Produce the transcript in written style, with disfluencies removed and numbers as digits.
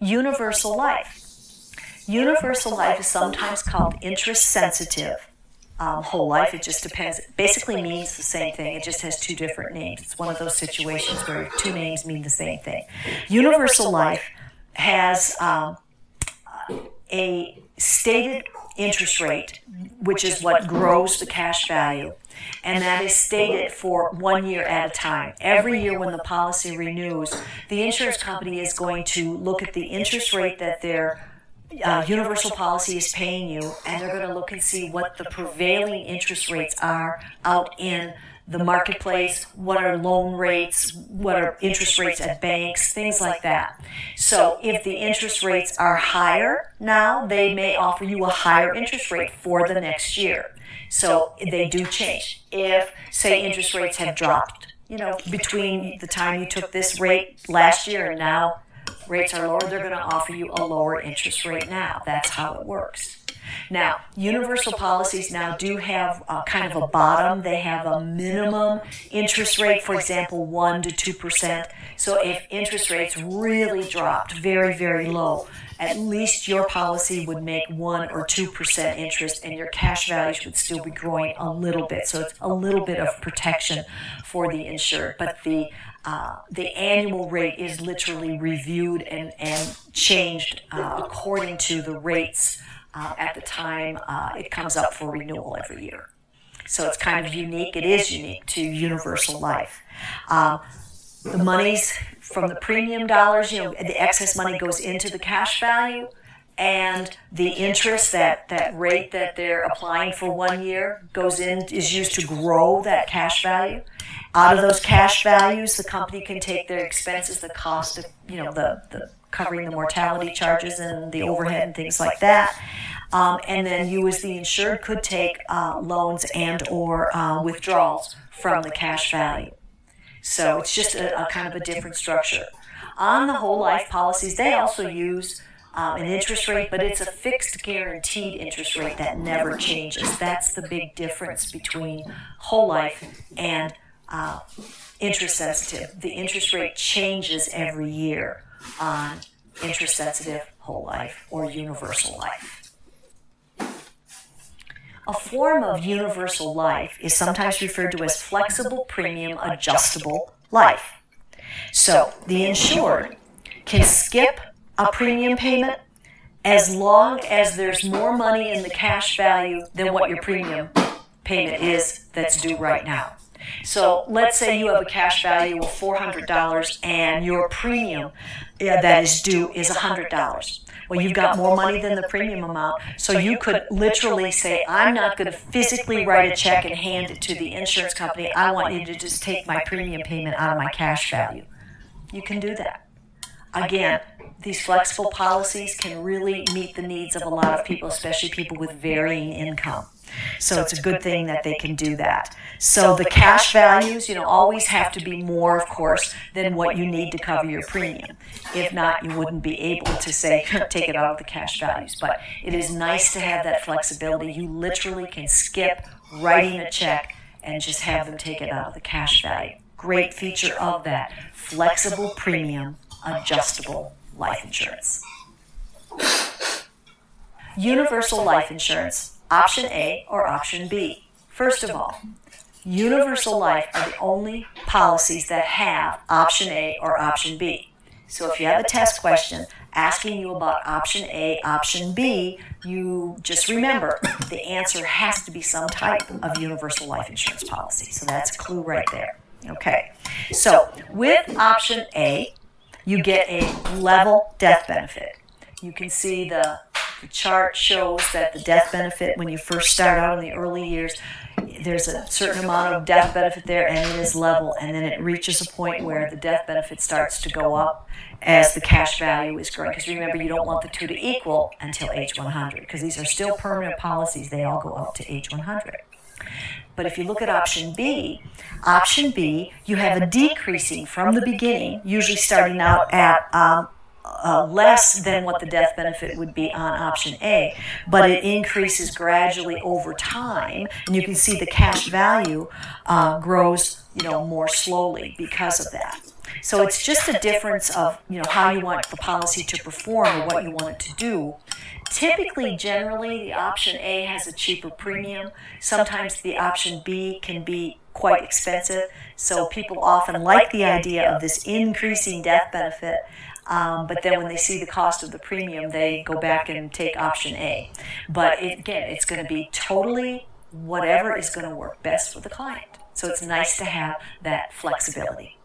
Universal life. Universal life is sometimes called interest sensitive. Whole life, it just depends. It basically means the same thing. It just has two different names. It's one of those situations where two names mean the same thing. Universal life has a stated interest rate, which is what grows the cash value, and that is stated for 1 year at a time. Every year when the policy renews, the insurance company is going to look at the interest rate that their universal policy is paying you, and they're going to look and see what the prevailing interest rates are out in the marketplace, what are loan rates, what are interest rates at banks, things like that. So if the interest rates are higher now, they may offer you a higher interest rate for the next year. So they do change. If, say, interest rates have dropped, between the time you took this rate last year and now rates are lower, they're going to offer you a lower interest rate now. That's how it works. Now, universal policies now do have kind of a bottom. They have a minimum interest rate, for example, 1 to 2%. So if interest rates really dropped very, very low, at least your policy would make 1 or 2% interest, and your cash values would still be growing a little bit. So it's a little bit of protection for the insured. But the annual rate is literally reviewed and changed according to the rates at the time it comes up for renewal every year. So it's kind of unique. It is unique to universal life. The monies from the premium dollars, the excess money goes into the cash value, and the interest, that rate that they're applying for 1 year is used to grow that cash value. Out of those cash values, the company can take their expenses, the cost of, the covering the mortality charges and the overhead and things like that. And then you as the insured could take loans and or withdrawals from the cash value. So it's just a kind of a different structure. On the whole life policies, they also use an interest rate, but it's a fixed guaranteed interest rate that never changes. That's the big difference between whole life and interest sensitive. The interest rate changes every year on interest sensitive whole life or universal life. A form of universal life is sometimes referred to as flexible premium adjustable life. So the insured can skip a premium payment as long as there's more money in the cash value than what your premium payment is that's due right now. So let's say you have a cash value of $400 and your premium that is due is $100. Well, you've got more money than the premium amount, so you could literally say, I'm not going to physically write a check and hand it to the insurance company. I want you to just take my premium payment out of my cash value. You can do that. Again, these flexible policies can really meet the needs of a lot of people, especially people with varying income. So it's a good thing that they can do that. So the cash values, always have to be more, of course, than what you need to cover your premium. If not, you wouldn't be able to say, take it out of the cash values. But it is nice to have that flexibility. You literally can skip writing a check and just have them take it out of the cash value. Great feature of that. Flexible premium, adjustable life insurance. Universal life insurance. Option A or option B. First of all, universal life are the only policies that have option A or option B. So if you have a test question asking you about option A, option B, you just remember the answer has to be some type of universal life insurance policy. So that's a clue right there. Okay. So with option A, you get a level death benefit. You can see the chart shows that the death benefit, when you first start out in the early years, there's a certain amount of death benefit there, and it is level, and then it reaches a point where the death benefit starts to go up as the cash value is growing. Because remember, you don't want the two to equal until age 100, because these are still permanent policies. They all go up to age 100. But if you look at option B, you have a decreasing from the beginning, usually starting out at less than what the death benefit would be on option A, but it increases gradually over time, and you can see the cash value grows, more slowly because of that. So it's just a difference of, how you want the policy to perform or what you want it to do. Typically, generally, the option A has a cheaper premium. Sometimes the option B can be quite expensive. So people often like the idea of this increasing death benefit, but then when they see the cost of the premium, they go back and take option A. But again, it's going to be totally whatever is going to work best for the client. So it's nice to have that flexibility.